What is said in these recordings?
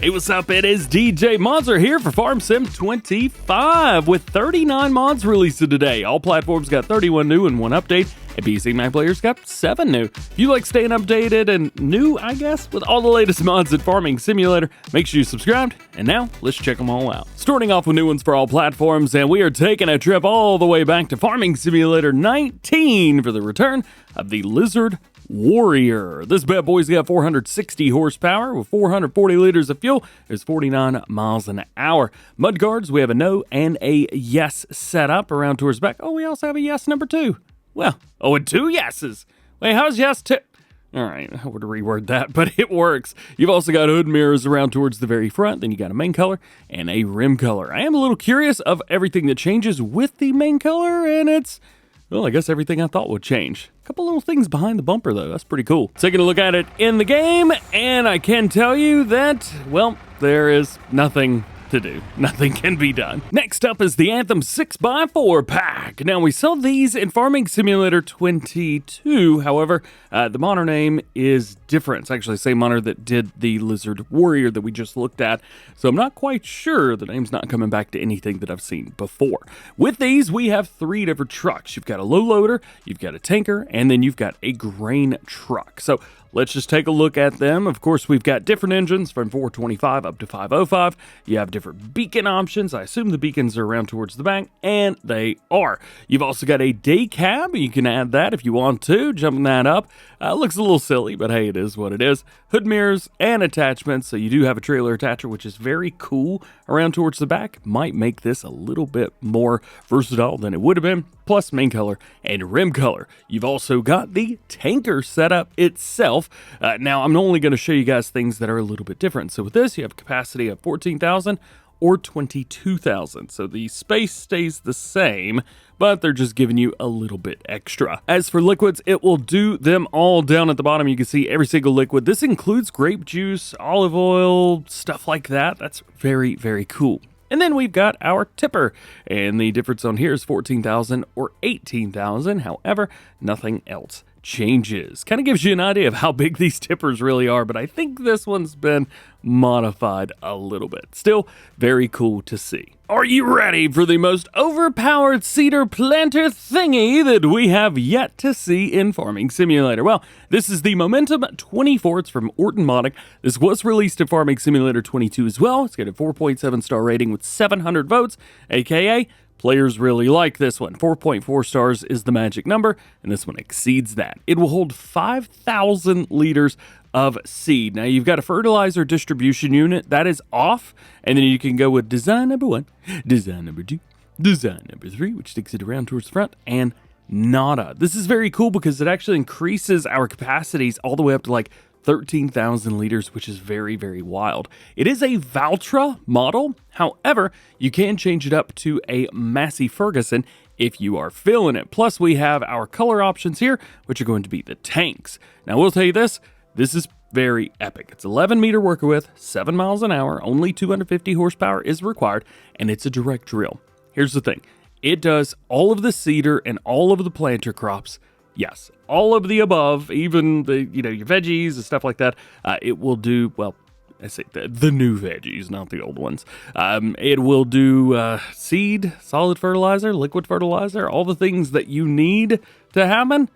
Hey, what's up? It is DJ Mods here for Farm Sim 25 with 39 mods released today. All platforms got 31 new and 1 update, and PC Mac players got 7 new. If you like staying updated and new, I guess, with all the latest mods in Farming Simulator, make sure you subscribed. And now, let's check them all out. Starting off with new ones for all platforms, and we are taking a trip all the way back to Farming Simulator 19 for the return of the Lizard Warrior. This bad boy's got 460 horsepower with 440 liters of fuel. There's 49 miles an hour. Mud guards, we have a no and a yes setup around towards back. Oh, we also have a yes number 2. Well, and 2 yeses. Wait, how's yes 2? All right, I would reword that, but it works. You've also got hood mirrors around towards the very front. Then you got a main color and a rim color. I am a little curious of everything that changes with the main color, and it's, well, I guess everything I thought would change. A couple little things behind the bumper, though. That's pretty cool. Taking a look at it in the game, and I can tell you that, well, there is nothing to do. Nothing can be done. Next up is the Anthem 6x4 pack. Now, we sell these in Farming Simulator 22. However, the modder name is different. It's actually the same modder that did the Lizard Warrior that we just looked at. So I'm not quite sure. The name's not coming back to anything that I've seen before. With these, we have 3 different trucks. You've got a low loader, you've got a tanker, and then you've got a grain truck. So let's just take a look at them. Of course, we've got different engines from 425 up to 505. You have different beacon options. I assume the beacons are around towards the back, and they are. You've also got a day cab. You can add that if you want to, jumping that up. Looks a little silly, but hey, it is what it is. Hood mirrors and attachments. So you do have a trailer attacher, which is very cool around towards the back. Might make this a little bit more versatile than it would have been. Plus main color and rim color. You've also got the tanker setup itself. Now, I'm only going to show you guys things that are a little bit different. So with this, you have capacity of 14,000 or 22,000. So the space stays the same, but they're just giving you a little bit extra. As for liquids, it will do them all. Down at the bottom. You can see every single liquid. This includes grape juice, olive oil, stuff like that. That's very, very cool. And then we've got our tipper, and the difference on here is 14,000 or 18,000. However, nothing else changes. Kind of gives you an idea of how big these tippers really are, but I think this one's been modified a little bit. Still very cool to see. Are you ready for the most overpowered cedar planter thingy that we have yet to see in Farming Simulator? Well, this is the Momentum 24. It's from Orton Modding. This was released in Farming Simulator 22 as well. It's got a 4.7 star rating with 700 votes, aka players really like this one. 4.4 stars is the magic number, and this one exceeds that. It will hold 5,000 liters of seed. Now, you've got a fertilizer distribution unit. That is off, and then you can go with design number 1, design number 2, design number 3, which takes it around towards the front, and nada. This is very cool because it actually increases our capacities all the way up to like 13,000 liters, which is very, very wild. It is a Valtra model. However, you can change it up to a Massey Ferguson if you are feeling it. Plus, we have our color options here, which are going to be the tanks. Now, we'll tell you this is very epic. It's 11 meter worker width, 7 miles an hour, only 250 horsepower is required, and it's a direct drill. Here's the thing. It does all of the cedar and all of the planter crops. Yes, all of the above, even the, your veggies and stuff like that. It will do, well, I say the new veggies, not the old ones. It will do seed, solid fertilizer, liquid fertilizer, all the things that you need to happen.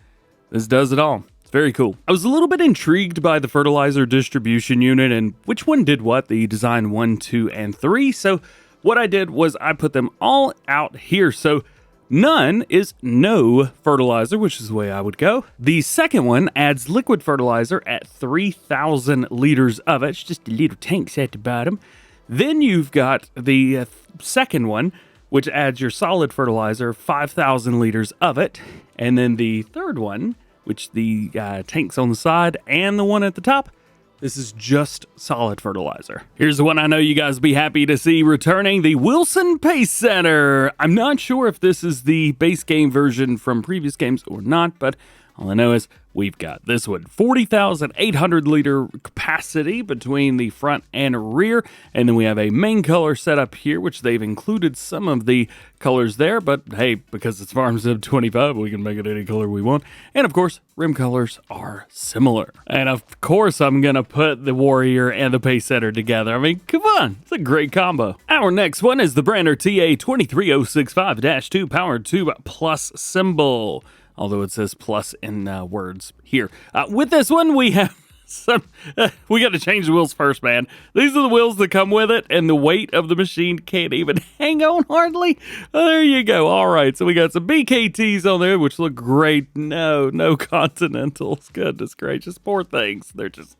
This does it all. It's very cool. I was a little bit intrigued by the fertilizer distribution unit and which one did what, the design 1, 2, and 3. So what I did was I put them all out here. So none is no fertilizer, which is the way I would go. The second one adds liquid fertilizer at 3,000 liters of it. It's just a little tanks at the bottom. Then you've got the second one, which adds your solid fertilizer, 5,000 liters of it. And then the third one, which the tanks on the side and the one at the top, this is just solid fertilizer. Here's the one I know you guys will be happy to see returning, the Wilson Pacesetter. I'm not sure if this is the base game version from previous games or not, but All I know is we've got this one, 40,800 liter capacity between the front and rear. And then we have a main color setup here, which they've included some of the colors there. But hey, because it's Farm Sim 25, we can make it any color we want. And of course, rim colors are similar. And of course, I'm going to put the Warrior and the Pacesetter together. I mean, come on, it's a great combo. Our next one is the Brantner TA23065-2 powered tube plus symbol. Although it says plus in words here. With this one, we have we got to change the wheels first, man. These are the wheels that come with it, and the weight of the machine can't even hang on hardly. There you go. All right, so we got some BKTs on there, which look great. No Continentals. Goodness gracious, poor things. They're just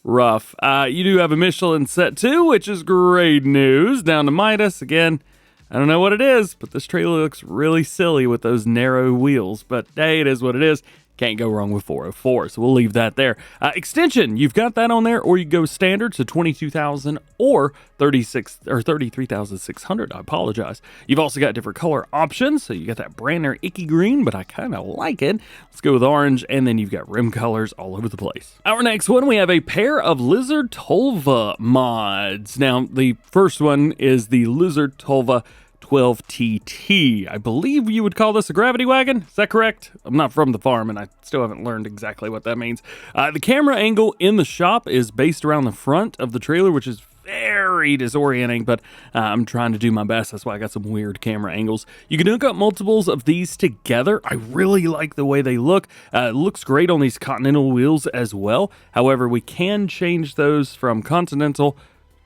rough. You do have a Michelin set too, which is great news. Down to Midas again. I don't know what it is, but this trailer looks really silly with those narrow wheels. But hey, it is what it is. Can't go wrong with 404, so we'll leave that there. Extension, you've got that on there, or you go standard, so 22,000 or 33,600. I apologize. You've also got different color options, so you got that Brantner icky green, but I kind of like it. Let's go with orange, and then you've got rim colors all over the place. Our next one, we have a pair of Lizard Tolva mods. Now, the first one is the Lizard Tolva 12TT. I believe you would call this a gravity wagon. Is that correct? I'm not from the farm and I still haven't learned exactly what that means. The camera angle in the shop is based around the front of the trailer, which is very disorienting, but I'm trying to do my best. That's why I got some weird camera angles. You can hook up multiples of these together. I really like the way they look. It looks great on these Continental wheels as well. However, we can change those from Continental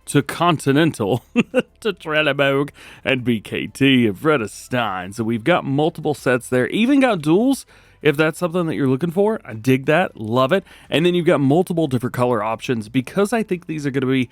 to Continental to Rettenbach and BKT and Freda Stein. So we've got multiple sets there, even got duals if that's something that you're looking for. I dig that, love it. And then you've got multiple different color options because I think these are going to be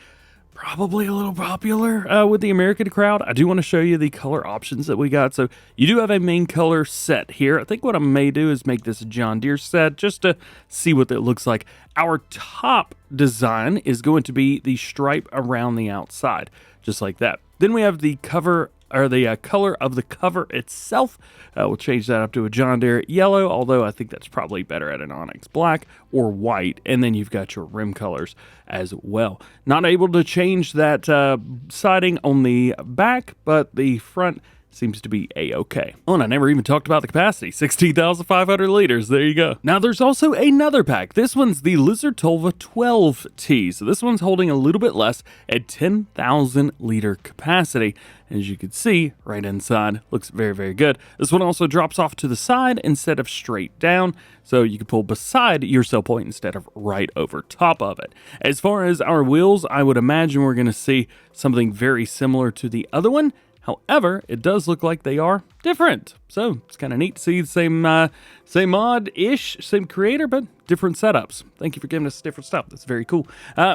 probably a little popular with the American crowd. I do want to show you the color options that we got. So you do have a main color set here. I think what I may do is make this a John Deere set just to see what it looks like. Our top design is going to be the stripe around the outside, just like that. Then we have the cover, or the color of the cover itself. We'll change that up to a John Deere yellow, although I think that's probably better at an Onyx black or white. And then you've got your rim colors as well. Not able to change that siding on the back, but the front seems to be a-okay. Oh, and I never even talked about the capacity. 16,500 liters. There you go. Now, there's also another pack. This one's the Lizard Tolva 12T. So this one's holding a little bit less at 10,000 liter capacity. As you can see, right inside, looks very, very good. This one also drops off to the side instead of straight down, so you can pull beside your sell point instead of right over top of it. As far as our wheels, I would imagine we're going to see something very similar to the other one. However, it does look like they are different. So it's kind of neat to see the same mod-ish, same creator, but different setups. Thank you for giving us different stuff. That's very cool.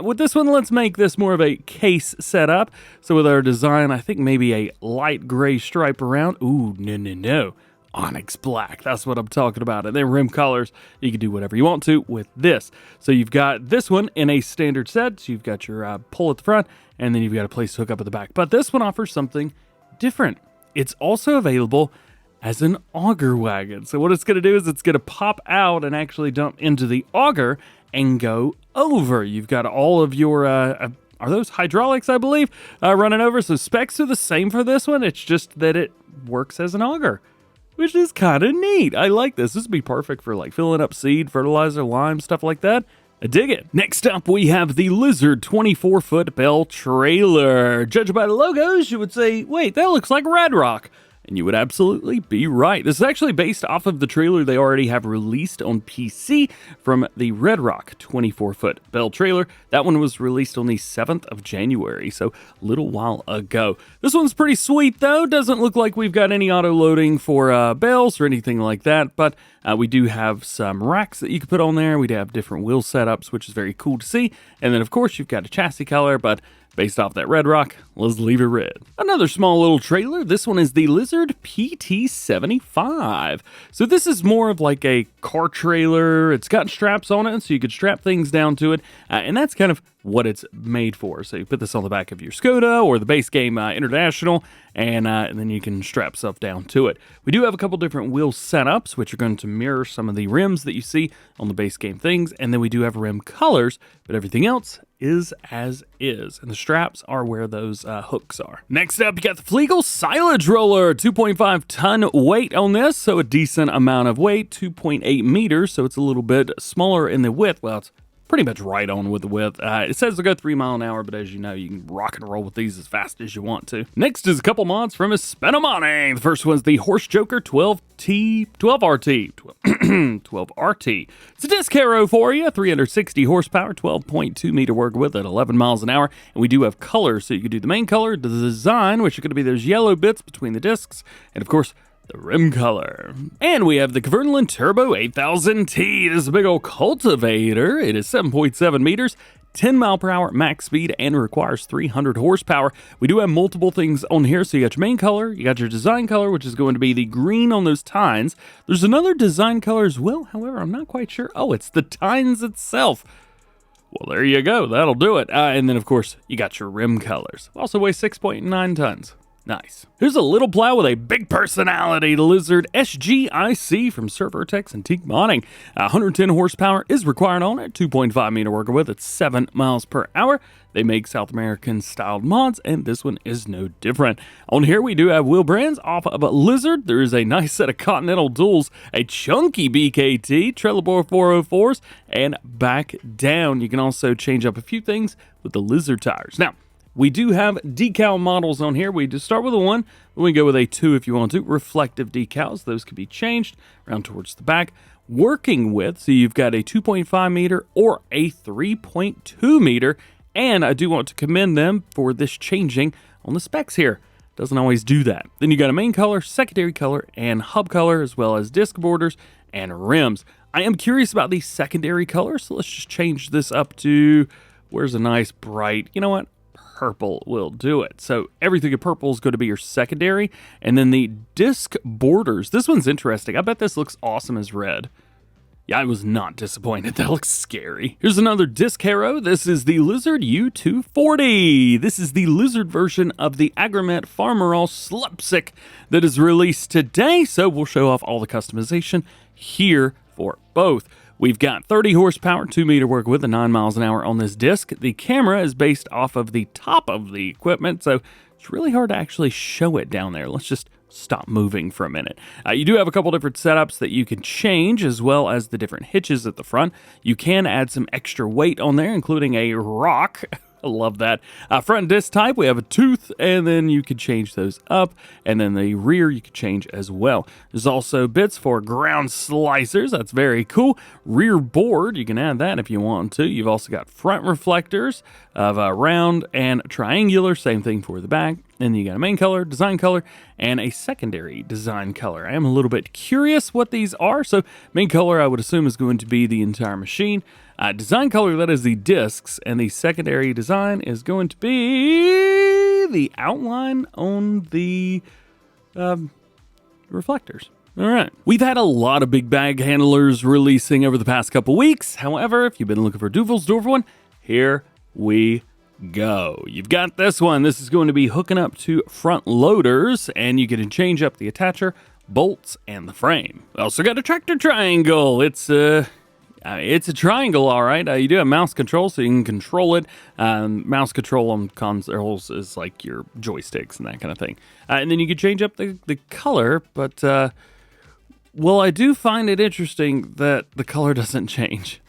With this one, let's make this more of a case setup. So with our design, I think maybe a light gray stripe around. Ooh, no. Onyx black. That's what I'm talking about. And then rim colors, you can do whatever you want to with this. So you've got this one in a standard set. So you've got your pull at the front, and then you've got a place to hook up at the back. But this one offers something different. It's also available as an auger wagon. So what it's going to do is it's going to pop out and actually dump into the auger and go over. You've got all of your are those hydraulics, I believe, running over. So specs are the same for this one. It's just that it works as an auger, which is kind of neat. I like this. This would be perfect for like filling up seed, fertilizer, lime, stuff like that. I dig it. Next up, we have the Lizard 24-foot Bale trailer. Judging by the logos, you would say, wait, that looks like Red Rock. And you would absolutely be right. This is actually based off of the trailer they already have released on PC from the Red Rock 24-foot Bale trailer. That one was released on the 7th of January, so a little while ago. This one's pretty sweet, though. Doesn't look like we've got any auto-loading for bales or anything like that, but we do have some racks that you can put on there. We do have different wheel setups, which is very cool to see. And then, of course, you've got a chassis color, but based off that Red Rock, let's leave it red. Another small little trailer. This one is the Lizard PT75. So this is more of like a car trailer. It's got straps on it, so you could strap things down to it. And that's kind of what it's made for. So you put this on the back of your Skoda or the base game International, and then you can strap stuff down to it. We do have a couple different wheel setups, which are going to mirror some of the rims that you see on the base game things, and then we do have rim colors, but everything else is as is, and the straps are where those hooks are. Next up, you got the Fliegl silage roller, 2.5 ton weight on this, so a decent amount of weight, 2.8 meters, so it's a little bit smaller in the width. Well, it's pretty much right on with the width. It says they'll go 3 miles an hour, but as you know, you can rock and roll with these as fast as you want to. Next is a couple mods from Etunnel. The first one's the Horsch Joker 12RT. It's a disc harrow for you, 360 horsepower, 12.2 meter work width at 11 miles an hour. And we do have colors, so you can do the main color, the design, which are going to be those yellow bits between the discs, and of course, the rim color. And we have the Kverneland Turbo 8000T. This is a big old cultivator. It is 7.7 meters, 10 mile per hour max speed, and requires 300 horsepower. We do have multiple things on here. So you got your main color, you got your design color, which is going to be the green on those tines. There's another design color as well. However, I'm not quite sure. Oh, it's the tines itself. Well, there you go. That'll do it. And then, of course, you got your rim colors. Also weighs 6.9 tons. Nice. Here's a little plow with a big personality, the Lizard SGIC from Surfertex and Teak Modding. 110 horsepower is required on it, 2.5 meter worker width at 7 miles per hour. They make South American styled mods, and this one is no different. On here, we do have wheel brands off of a Lizard. There is a nice set of Continental duals, a chunky BKT, Trelleborg 404s, and back down. You can also change up a few things with the Lizard tires. Now, we do have decal models on here. We just start with a 1, then we go with a 2 if you want to. Reflective decals, those can be changed around towards the back. Working with, so you've got a 2.5 meter or a 3.2 meter, and I do want to commend them for this changing on the specs here. Doesn't always do that. Then you got a main color, secondary color, and hub color, as well as disc borders and rims. I am curious about the secondary color, so let's just change this up to, where's a nice bright, you know what? Purple will do it. So everything in purple is going to be your secondary. And then the disc borders. This one's interesting. I bet this looks awesome as red. Yeah, I was not disappointed. That looks scary. Here's another disc harrow. This is the Lizard U240. This is the Lizard version of the Agromet Famarol Slupsk that is released today. So we'll show off all the customization here for both. We've got 30 horsepower, 2 meter work width, 9 miles an hour on this disc. The camera is based off of the top of the equipment, so it's really hard to actually show it down there. Let's just stop moving for a minute. You do have a couple different setups that you can change, as well as the different hitches at the front. You can add some extra weight on there, including a rock. I love that. Front disc type, we have a tooth, and then you can change those up, and then the rear you can change as well. There's also bits for ground slicers. That's very cool. Rear board, you can add that if you want to. You've also got front reflectors of round and triangular, same thing for the back. And then you got a main color, design color, and a secondary design color. I am a little bit curious what these are. So main color, I would assume, is going to be the entire machine. Design color, that is the discs, and the secondary design is going to be the outline on the reflectors. All right. We've had a lot of big bag handlers releasing over the past couple weeks. However, if you've been looking for a Duevelsdorf one, here we go. You've got this one. This is going to be hooking up to front loaders, and you can change up the attacher, bolts, and the frame. We also got a tractor triangle. It's a triangle, all right. You do have mouse control, so you can control it. Mouse control on consoles is like your joysticks and that kind of thing. And then you can change up the color, but, well, I do find it interesting that the color doesn't change.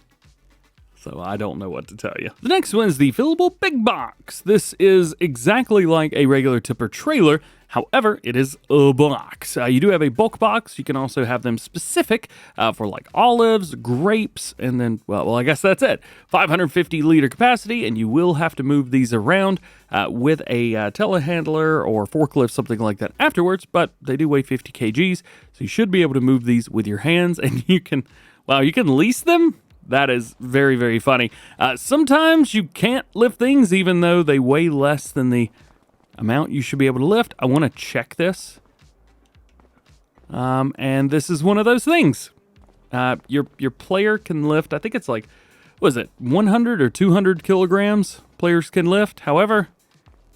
So I don't know what to tell you. The next one is the Fillable BigBox. This is exactly like a regular tipper trailer. However, it is a box. You do have a bulk box. You can also have them specific for like olives, grapes, and then, well, I guess that's it. 550 liter capacity, and you will have to move these around with a telehandler or forklift, something like that afterwards, but they do weigh 50 kgs, so you should be able to move these with your hands, and you can lease them? That is very, very funny. Sometimes you can't lift things even though they weigh less than the amount you should be able to lift. I want to check this. And this is one of those things. Your player can lift, I think it's like, was it 100 or 200 kilograms players can lift. However,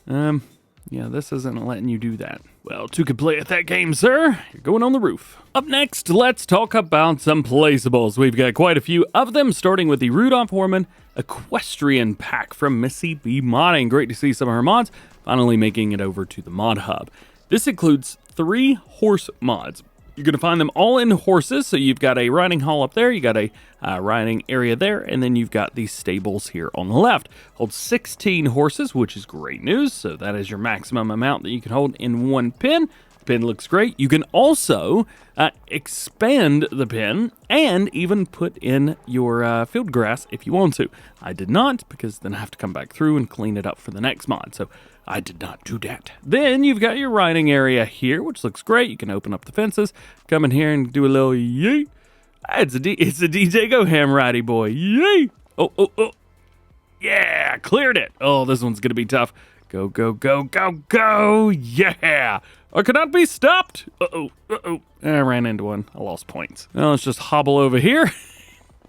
yeah, this isn't letting you do that. Well, two can play at that game, sir. You're going on the roof. Up next, let's talk about some placeables. We've got quite a few of them, starting with the Rudolf Hoermann Equestrian pack from Missy B Modding. Great to see some of her mods finally making it over to the mod hub. This includes 3 horse mods. You're going to find them all in horses, so you've got a riding hall up there, you got a riding area there, and then you've got these stables here on the left. Holds 16 horses, which is great news, so that is your maximum amount that you can hold in one pen. The pen looks great. You can also expand the pen and even put in your field grass if you want to. I did not, because then I have to come back through and clean it up for the next mod, so I did not do that. Then you've got your riding area here, which looks great. You can open up the fences, come in here and do a little yay. It's a DjGoHam ridey boy. Yay! Oh. Yeah, cleared it. Oh, this one's going to be tough. Go, go, go, go, go. Yeah. I cannot be stopped. Uh-oh. I ran into one. I lost points. Now let's just hobble over here.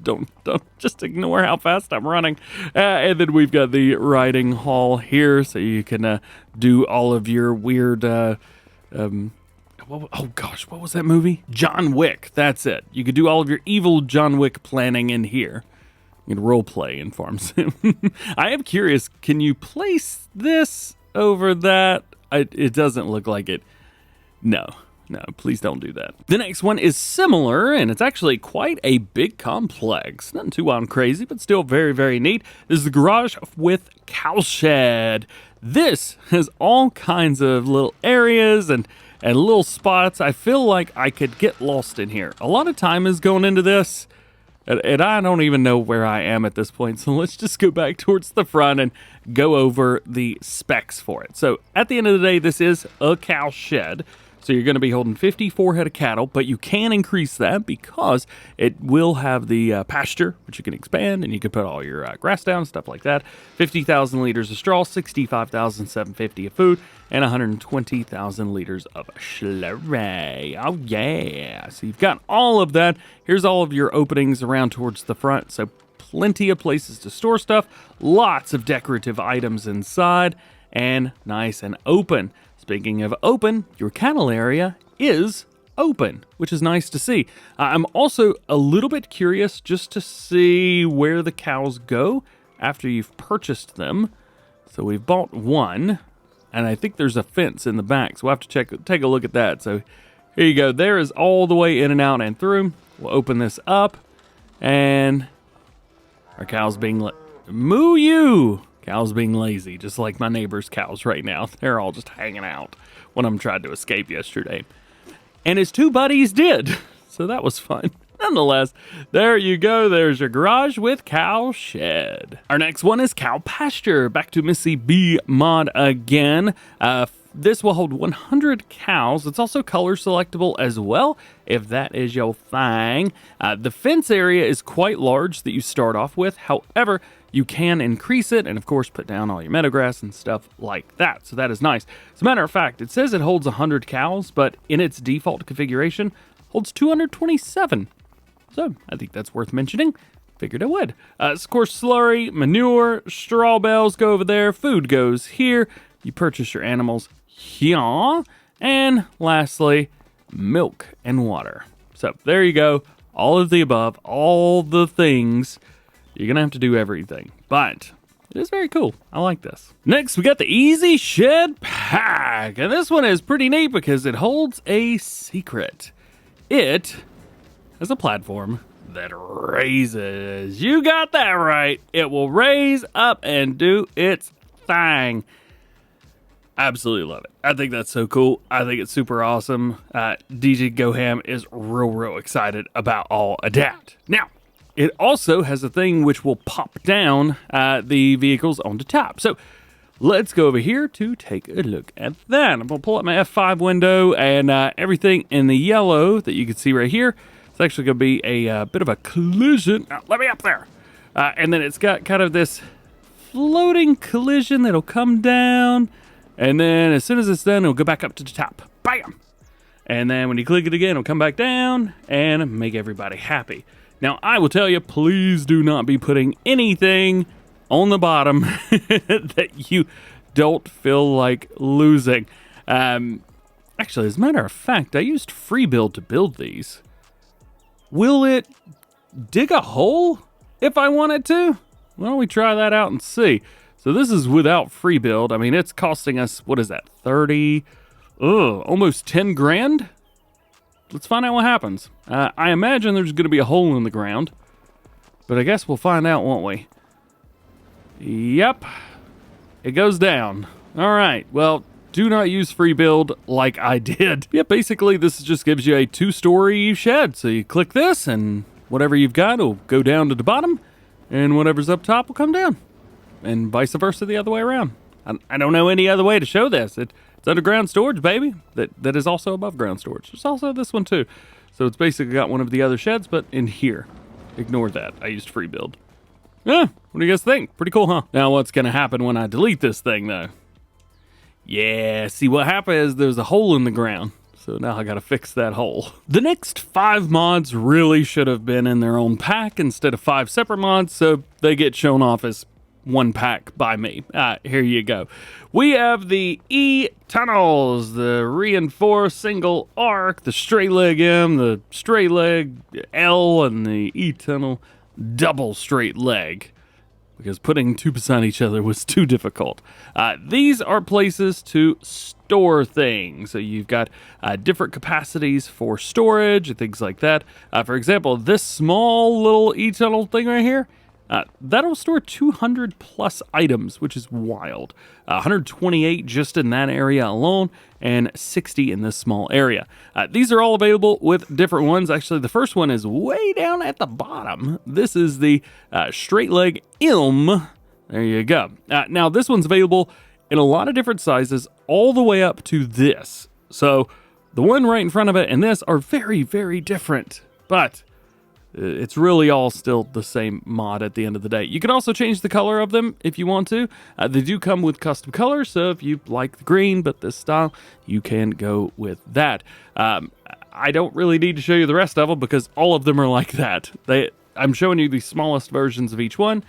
Don't just ignore how fast I'm running. And then we've got the riding hall here, so you can do all of your weird, oh gosh, what was that movie? John Wick, that's it. You could do all of your evil John Wick planning in here. You can role play in Farm Sim. I am curious, can you place this over that? It doesn't look like it. No, please don't do that. The next one is similar, and it's actually quite a big complex. Nothing too wild and crazy, but still very, very neat. This is the garage with Cowshed. This has all kinds of little areas and little spots. I feel like I could get lost in here. A lot of time is going into this, and I don't even know where I am at this point. So let's just go back towards the front and go over the specs for it. So at the end of the day, this is a cow shed. So you're going to be holding 54 head of cattle, but you can increase that because it will have the pasture, which you can expand, and you can put all your grass down, stuff like that. 50,000 liters of straw, 65,750 of food, and 120,000 liters of slurry. Oh, yeah. So you've got all of that. Here's all of your openings around towards the front, so plenty of places to store stuff, lots of decorative items inside, and nice and open. Speaking of open, your cattle area is open, which is nice to see. I'm also a little bit curious just to see where the cows go after you've purchased them. So we've bought one, and I think there's a fence in the back, so we'll have to take a look at that. So here you go. There is all the way in and out and through. We'll open this up, and our cows being moo you. Cows being lazy, just like my neighbor's cows right now. They're all just hanging out. One of them tried to escape yesterday, and his 2 buddies did, so that was fun. Nonetheless, there you go. There's your garage with Cowshed. Our next one is Cow Pasture. Back to Missy B mod again. This will hold 100 cows. It's also color selectable as well, if that is your thing. The fence area is quite large that you start off with. However, you can increase it and, of course, put down all your meadowgrass and stuff like that. So that is nice. As a matter of fact, it says it holds 100 cows, but in its default configuration, holds 227. So I think that's worth mentioning. Figured I would. Of course, slurry, manure, straw bales go over there. Food goes here. You purchase your animals here. And lastly, milk and water. So there you go. All of the above, all the things. You're going to have to do everything, but it is very cool. I like this. Next, we got the Easy Shed Pack, and this one is pretty neat because it holds a secret. It has a platform that raises. You got that right. It will raise up and do its thing. Absolutely love it. I think that's so cool. I think it's super awesome. DjGoHam is real excited about all of that. Now, it also has a thing which will pop down the vehicles onto top. So let's go over here to take a look at that. I'm going to pull up my F5 window, and everything in the yellow that you can see right here, it's actually going to be a bit of a collision. Now, let me up there. And then it's got kind of this floating collision that'll come down, and then as soon as it's done, it'll go back up to the top. Bam! And then when you click it again, it'll come back down and make everybody happy. Now, I will tell you, please do not be putting anything on the bottom that you don't feel like losing. Actually, as a matter of fact, I used FreeBuild to build these. Will it dig a hole if I wanted to? Why don't we try that out and see? So this is without FreeBuild. I mean, it's costing us, what is that, 30, almost 10 grand? Let's find out what happens. I imagine there's going to be a hole in the ground, but I guess we'll find out, won't we? Yep, it goes down. All right, well, do not use FreeBuild like I did. Yeah, basically this just gives you a 2-story shed. So you click this and whatever you've got will go down to the bottom and whatever's up top will come down, and vice versa the other way around. I don't know any other way to show this. It's underground storage, baby. That is also above ground storage. There's also this one too. So it's basically got one of the other sheds, but in here. Ignore that. I used FreeBuild. Yeah, what do you guys think? Pretty cool, huh? Now what's gonna happen when I delete this thing though? Yeah, see what happened is there's a hole in the ground. So now I gotta fix that hole. The next 5 mods really should have been in their own pack instead of 5 separate mods, so they get shown off as one pack by me. Here you go. We have the E-tunnels, the reinforced single arc, the straight leg M, the straight leg L, and the E-tunnel double straight leg, because putting 2 beside each other was too difficult. These are places to store things. So you've got different capacities for storage and things like that. For example, this small little E-tunnel thing right here, that'll store 200 plus items, which is wild. 128 just in that area alone, and 60 in this small area. These are all available with different ones. Actually, the first one is way down at the bottom. This is the straight leg M. There you go. Now, this one's available in a lot of different sizes, all the way up to this. So the one right in front of it and this are very, very different, but it's really all still the same mod at the end of the day. You can also change the color of them if you want to. They do come with custom colors, so if you like the green but this style, you can go with that. I don't really need to show you the rest of them because all of them are like that. I'm showing you the smallest versions of each one,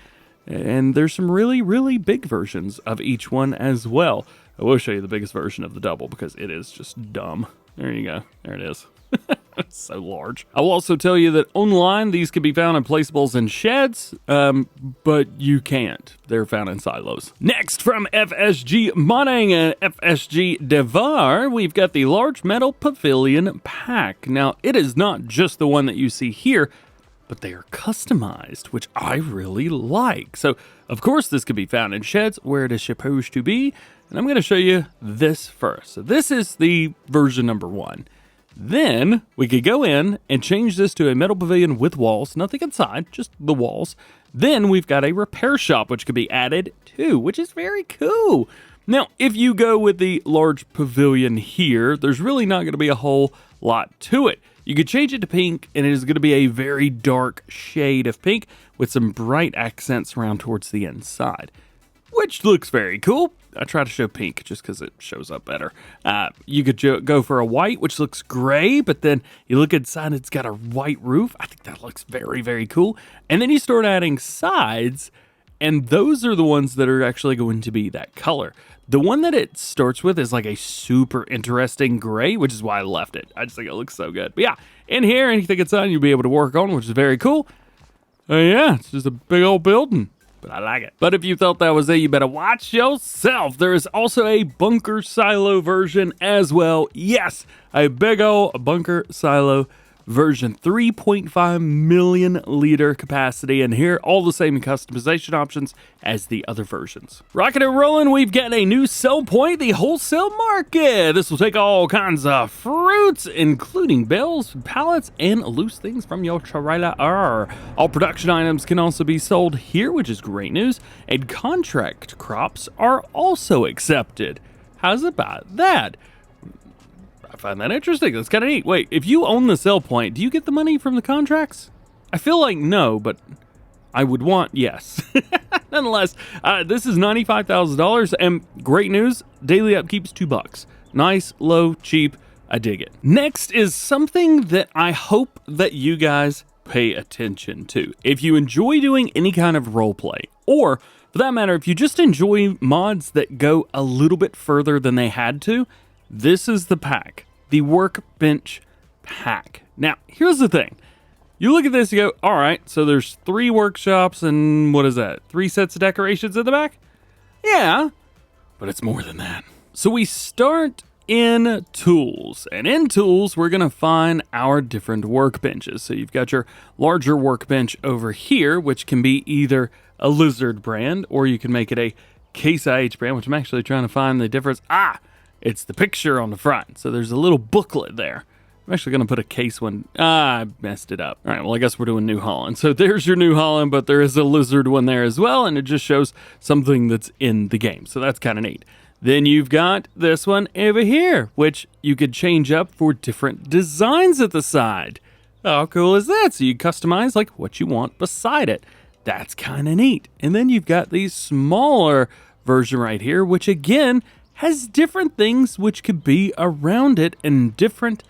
and there's some really, really big versions of each one as well. I will show you the biggest version of the double because it is just dumb. There you go. There it is. It's so large. I will also tell you that online these can be found in placeables and sheds, but you can't. They're found in silos. Next, from FSG Modding and FSG Devar, we've got the large metal Pavilion pack. Now, it is not just the one that you see here, but they are customized, which I really like. So, of course, this can be found in sheds where it is supposed to be, and I'm going to show you this first. So this is the version number 1. Then we could go in and change this to a metal pavilion with walls, nothing inside, just the walls. Then we've got a repair shop, which could be added too, which is very cool. Now, if you go with the large pavilion here, there's really not going to be a whole lot to it. You could change it to pink, and it is going to be a very dark shade of pink with some bright accents around towards the inside, which looks very cool. I try to show pink just because it shows up better. You could go for a white, which looks gray, but then you look inside, it's got a white roof. I think that looks very, very cool. And then you start adding sides, and those are the ones that are actually going to be that color. The one that it starts with is like a super interesting gray, which is why I left it. I just think it looks so good. But yeah, in here, anything inside you'll be able to work on, which is very cool. Yeah, it's just a big old building, but I like it. But if you thought that was it, you better watch yourself. There is also a bunker silo version as well. Yes, a big old bunker silo version, 3.5 million liter capacity, and here all the same customization options as the other versions. Rocking and rolling, we've got a new sell point, the Wholesale Market. This will take all kinds of fruits, including bales, pallets, and loose things from your trailer. All production items can also be sold here, which is great news, and contract crops are also accepted. How's about that? I find that interesting. That's kind of neat. Wait, if you own the sell point, do you get the money from the contracts? I feel like no, but I would want yes. Nonetheless, this is $95,000, and great news, daily upkeep's $2. Nice, low, cheap. I dig it. Next is something that I hope that you guys pay attention to. If you enjoy doing any kind of role play, or for that matter, if you just enjoy mods that go a little bit further than they had to, this is the pack, the Workbench Pack. Now, here's the thing. You look at this, you go, all right, so there's 3 workshops and what is that? 3 sets of decorations in the back? Yeah, but it's more than that. So we start in Tools, and in Tools, we're gonna find our different workbenches. So you've got your larger workbench over here, which can be either a Lizard brand, or you can make it a Case IH brand, which I'm actually trying to find the difference. It's the picture on the front. So there's a little booklet there. I'm actually going to put a Case one. I messed it up. All right, well, I guess we're doing New Holland. So there's your New Holland, but there is a Lizard one there as well, and it just shows something that's in the game. So that's kind of neat. Then you've got this one over here, which you could change up for different designs at the side. How cool is that? So you customize like what you want beside it. That's kind of neat. And then you've got the smaller version right here, which again has different things which could be around it and different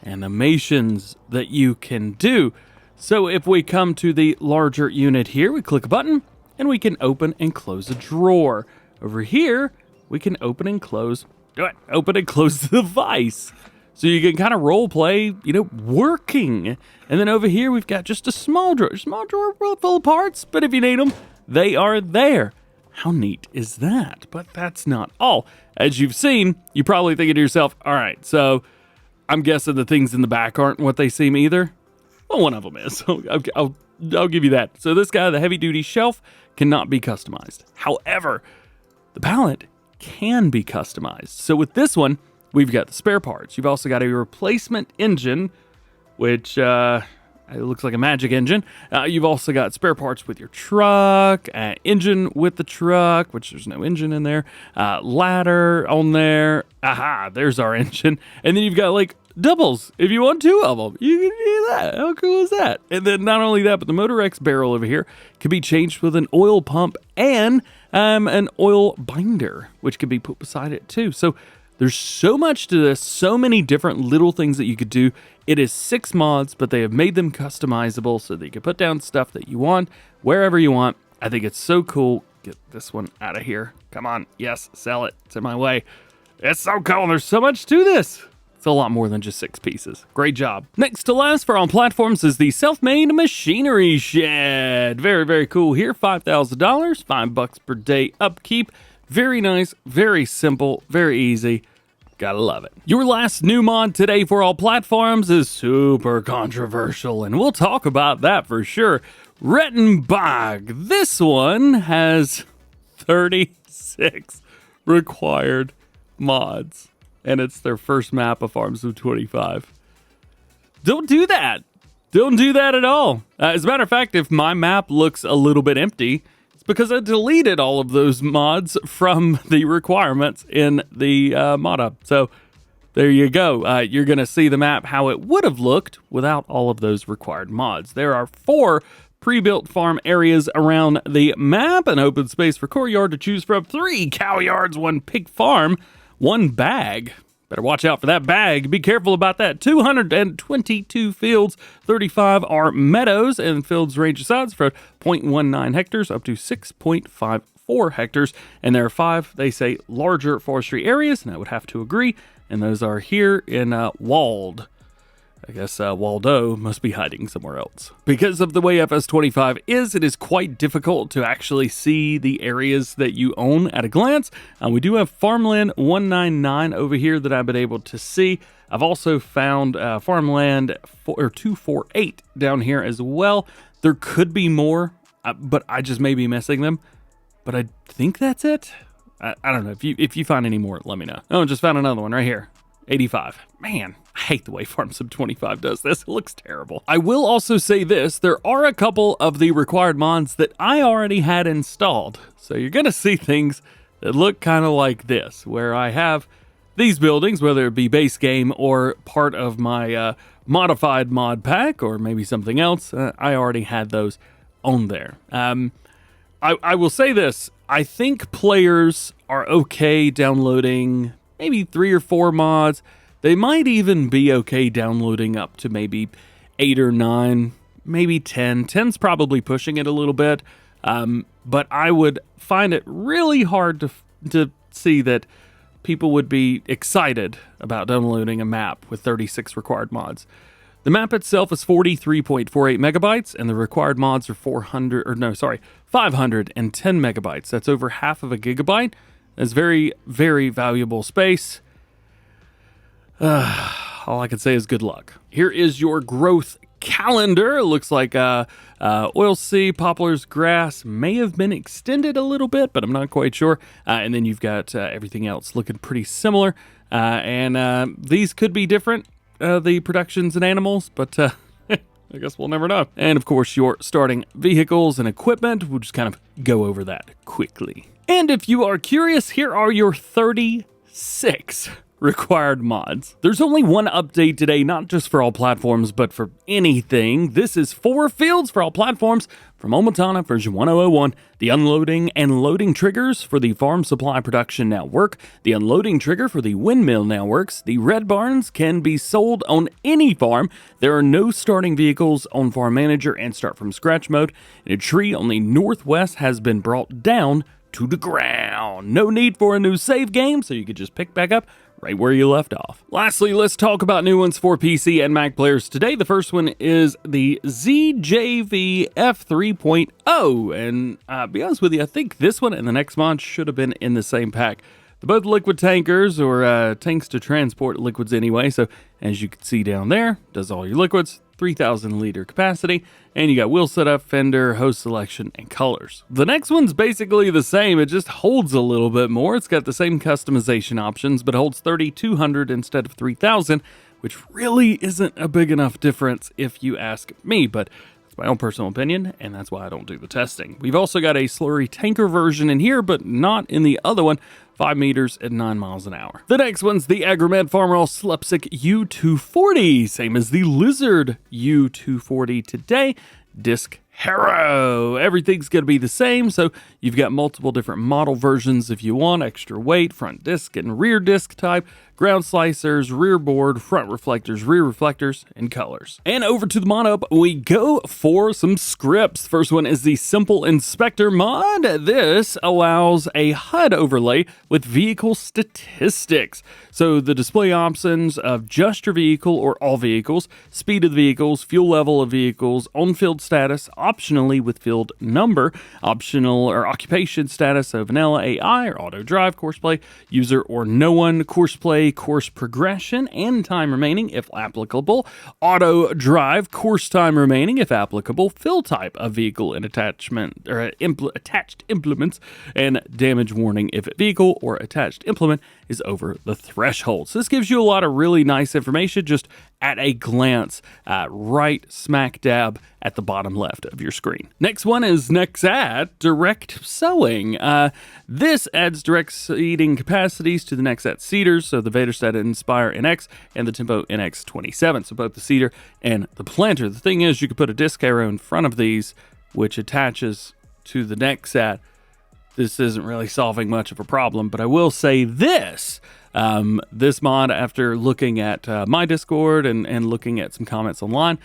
animations that you can do. So if we come to the larger unit here, we click a button and we can open and close a drawer. Over here, we can open and close the device. So you can kind of role play, working. And then over here, we've got just a small drawer full of parts, but if you need them, they are there. How neat is that? But that's not all. As you've seen, you probably thinking to yourself, all right, so I'm guessing the things in the back aren't what they seem either. Well, one of them is. So I'll give you that. So this guy, the heavy-duty shelf, cannot be customized. However, the pallet can be customized. So with this one, we've got the spare parts. You've also got a replacement engine, which it looks like a magic engine. You've also got spare parts with your truck, engine with the truck, which there's no engine in there, ladder on there. Aha, there's our engine. And then you've got like doubles. If you want 2 of them, you can do that. How cool is that? And then not only that, but the Motor X barrel over here can be changed with an oil pump and an oil binder, which can be put beside it too. So there's so much to this, so many different little things that you could do. It is 6 mods, but they have made them customizable so that you can put down stuff that you want, wherever you want. I think it's so cool. Get this one out of here. Come on. Yes, sell it. It's in my way. It's so cool. There's so much to this. It's a lot more than just 6 pieces. Great job. Next to last for on platforms is the self-made machinery shed. Very, very cool here. $5,000, $5 per day upkeep. Very nice, very simple, very easy. Gotta love it. Your last new mod today for all platforms is super controversial, and we'll talk about that for sure. Rettenbach. This one has 36 required mods, and it's their first map of Farm Sim 25. Don't do that. Don't do that at all. As a matter of fact, if my map looks a little bit empty, it's because I deleted all of those mods from the requirements in the mod hub. So there you go. You're going to see the map how it would have looked without all of those required mods. There are 4 pre-built farm areas around the map, an open space for core yard to choose from, 3 cow yards, 1 pig farm, 1 bag. Better watch out for that bag. Be careful about that. 222 fields, 35 are meadows, and fields range in size from 0.19 hectares up to 6.54 hectares. And there are 5, they say, larger forestry areas, and I would have to agree. And those are here in Wald. I guess Waldo must be hiding somewhere else. Because of the way FS25 is, it is quite difficult to actually see the areas that you own at a glance. We do have Farmland 199 over here that I've been able to see. I've also found Farmland 248 down here as well. There could be more, but I just may be missing them. But I think that's it. I don't know. If you find any more, let me know. Oh, just found another one right here. 85. Man, I hate the way Farm Sim 25 does this. It looks terrible. I will also say this. There are a couple of the required mods that I already had installed. So you're going to see things that look kind of like this, where I have these buildings, whether it be base game or part of my modified mod pack or maybe something else. I already had those on there. I will say this. I think players are okay downloading maybe 3 or 4 mods. They might even be okay downloading up to maybe 8 or 9. maybe 10. 10's probably pushing it a little bit, but I would find it really hard to see that people would be excited about downloading a map with 36 required mods. The map itself is 43.48 megabytes, and the required mods are 510 megabytes. That's over half of a gigabyte. That's very, very valuable space. All I can say is good luck. Here is your growth calendar. It looks like oilseed, poplars, grass may have been extended a little bit, but I'm not quite sure. And then you've got everything else looking pretty similar. And these could be different, the productions and animals, but I guess we'll never know. And of course, your starting vehicles and equipment. We'll just kind of go over that quickly. And if you are curious, here are your 36 required mods. There's only one update today, not just for all platforms, but for anything. This is FourFields for all platforms from Omatana version 1001. The unloading and loading triggers for the farm supply production now work. The unloading trigger for the windmill now works. The red barns can be sold on any farm. There are no starting vehicles on Farm Manager and start from scratch mode. And a tree on the northwest has been brought down to the ground. No need for a new save game, so you can just pick back up right where you left off. Lastly, let's talk about new ones for PC and Mac players today. The first one is the ZJV F3.0, and be honest with you, I think this one and the next mod should have been in the same pack. They're both liquid tankers, or tanks to transport liquids anyway, so as you can see down there, does all your liquids, 3,000 liter capacity, and you got wheel setup, fender, hose selection, and colors. The next one's basically the same, it just holds a little bit more. It's got the same customization options, but holds 3,200 instead of 3,000, which really isn't a big enough difference if you ask me, but it's my own personal opinion, and that's why I don't do the testing. We've also got a slurry tanker version in here, but not in the other one, 5 meters at 9 miles an hour. The next one's the Agromet Famarol Slupsk U240, same as the Lizard U240 today. Disc Harrow. Everything's going to be the same, so you've got multiple different model versions if you want, extra weight, front disc and rear disc type, ground slicers, rear board, front reflectors, rear reflectors, and colors. And over to the mod up we go for some scripts. First one is the Simple Inspector mod. This allows a HUD overlay with vehicle statistics. So the display options of just your vehicle or all vehicles, speed of the vehicles, fuel level of vehicles, on-field status, optionally with field number, optional or occupation status of vanilla AI or auto drive, course play, user or no one, course play, course progression, and time remaining if applicable, auto drive, course time remaining if applicable, fill type of vehicle and attachment or attached implements, and damage warning if vehicle or attached implement is over the threshold. So this gives you a lot of really nice information just at a glance, right smack dab at the bottom left of your screen. Next one is NEXAT Direct Sowing. This adds direct seeding capacities to the NEXAT seeders, so the Vaderstad Inspire NX and the Tempo NX27, so both the seeder and the planter. The thing is, you could put a disc arrow in front of these, which attaches to the NEXAT. This isn't really solving much of a problem, but I will say this. This mod, after looking at my Discord and looking at some comments online,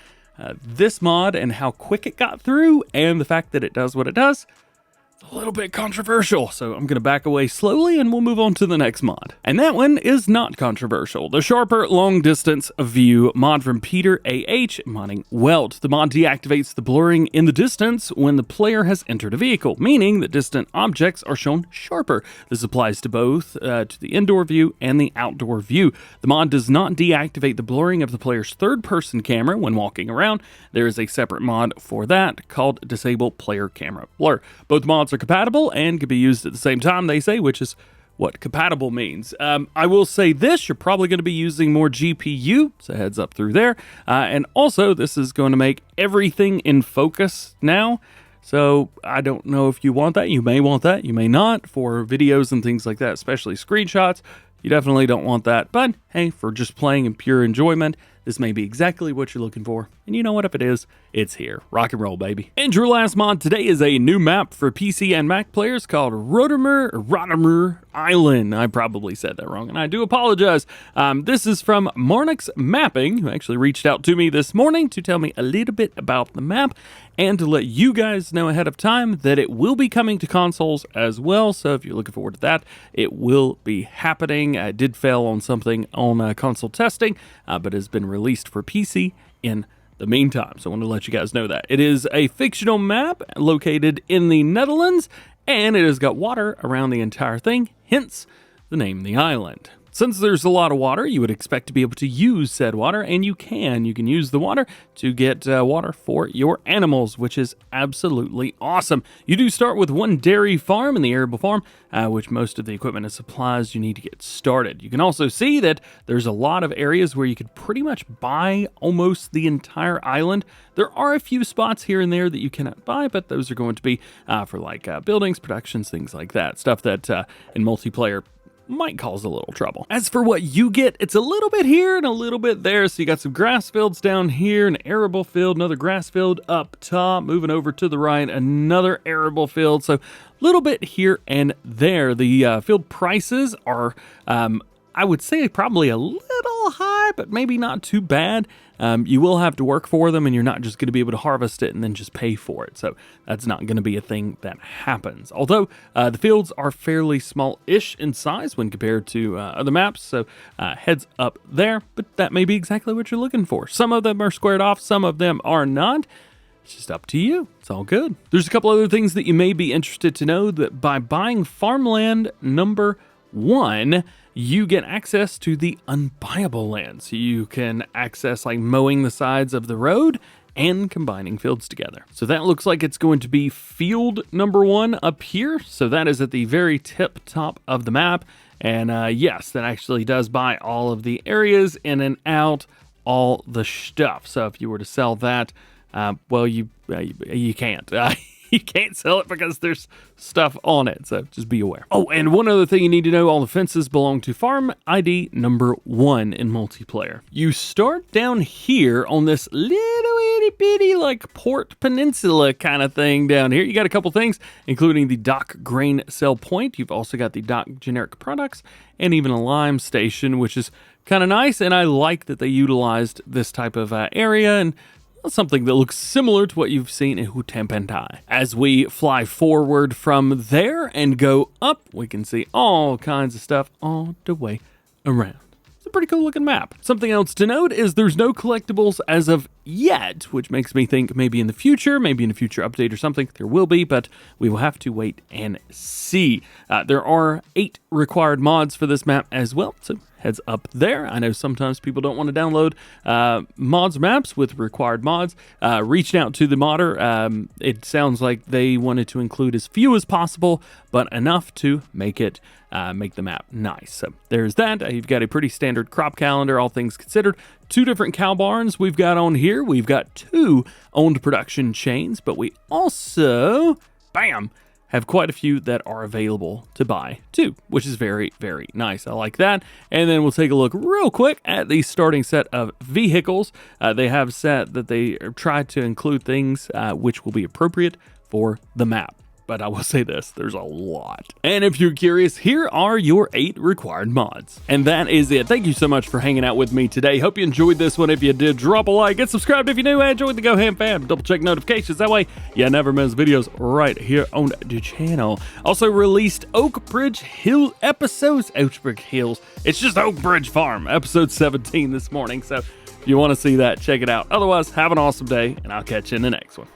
this mod and how quick it got through and the fact that it does what it does, it's a little bit controversial. So I'm going to back away slowly and we'll move on to the next mod. And that one is not controversial. The Sharper Long Distance View mod from Peter AH modding Welt. The mod deactivates the blurring in the distance when the player has entered a vehicle, meaning that distant objects are shown sharper. This applies to both to the indoor view and the outdoor view. The mod does not deactivate the blurring of the player's third-person camera when walking around. There is a separate mod for that called Disable Player Camera Blur. Both mods are compatible and can be used at the same time, they say, which is what compatible means. I will say this, you're probably going to be using more GPU, so heads up through there. And also, this is going to make everything in focus now. So I don't know if you want that. You may want that. You may not for videos and things like that, especially screenshots. You definitely don't want that. But hey, for just playing and pure enjoyment, this may be exactly what you're looking for. And you know what? If it is, it's here. Rock and roll, baby. And your last mod today is a new map for PC and Mac players called Rottumer Island. I probably said that wrong, and I do apologize. This is from Marnix Mapping, who actually reached out to me this morning to tell me a little bit about the map and to let you guys know ahead of time that it will be coming to consoles as well. So if you're looking forward to that, it will be happening. I did fail on something on console testing, but has been released for PC in the meantime. So I want to let you guys know that. It is a fictional map located in the Netherlands, and it has got water around the entire thing, hence the name of the island. Since there's a lot of water, you would expect to be able to use said water, and you can. You can use the water to get water for your animals, which is absolutely awesome. You do start with one dairy farm in the arable farm, which most of the equipment and supplies you need to get started. You can also see that there's a lot of areas where you could pretty much buy almost the entire island. There are a few spots here and there that you cannot buy, but those are going to be for like buildings, productions, things like that. Stuff that in multiplayer might cause a little trouble. As for what you get, it's a little bit here and a little bit there. So you got some grass fields down here, an arable field, another grass field up top, moving over to the right, another arable field. So a little bit here and there. The field prices are, I would say, probably a little high, but maybe not too bad. You will have to work for them, and you're not just going to be able to harvest it and then just pay for it. So that's not going to be a thing that happens. Although the fields are fairly small-ish in size when compared to other maps, so heads up there. But that may be exactly what you're looking for. Some of them are squared off, some of them are not. It's just up to you. It's all good. There's a couple other things that you may be interested to know, that by buying farmland number 1, you get access to the unbuyable land. So you can access like mowing the sides of the road and combining fields together. So that looks like it's going to be field number 1 up here. So that is at the very tip top of the map. And yes, that actually does buy all of the areas in and out, all the stuff. So if you were to sell that, well, you can't. You can't sell it because there's stuff on it, so just be aware. Oh, and one other thing you need to know, all the fences belong to farm ID number 1 in multiplayer. You start down here on this little itty bitty like port peninsula kind of thing down here. You got a couple things, including the dock grain sell point. You've also got the dock generic products and even a lime station, which is kind of nice, and I like that they utilized this type of area and something that looks similar to what you've seen in Hutempentai. As we fly forward from there and go up, we can see all kinds of stuff all the way around. It's a pretty cool looking map. Something else to note is there's no collectibles as of yet, which makes me think maybe in the future update or something, there will be, but we will have to wait and see. There are 8 required mods for this map as well, so heads up there. I know sometimes people don't want to download mods maps with required mods. Reached out to the modder. It sounds like they wanted to include as few as possible, but enough to make it make the map nice. So there's that. You've got a pretty standard crop calendar, all things considered. 2 different cow barns we've got on here. We've got 2 owned production chains, but we also, bam, have quite a few that are available to buy too, which is very, very nice. I like that. And then we'll take a look real quick at the starting set of vehicles. They have set that they tried to include things which will be appropriate for the map. But I will say this, there's a lot. And if you're curious, here are your 8 required mods. And that is it. Thank you so much for hanging out with me today. Hope you enjoyed this one. If you did, drop a like, get subscribed if you're new, and join the DjGoHam fam. Double check notifications. That way you never miss videos right here on the channel. Also released Oak Bridge Hill episodes. Oak Bridge Hills. It's just Oak Bridge Farm, episode 17 this morning. So if you want to see that, check it out. Otherwise, have an awesome day, and I'll catch you in the next one.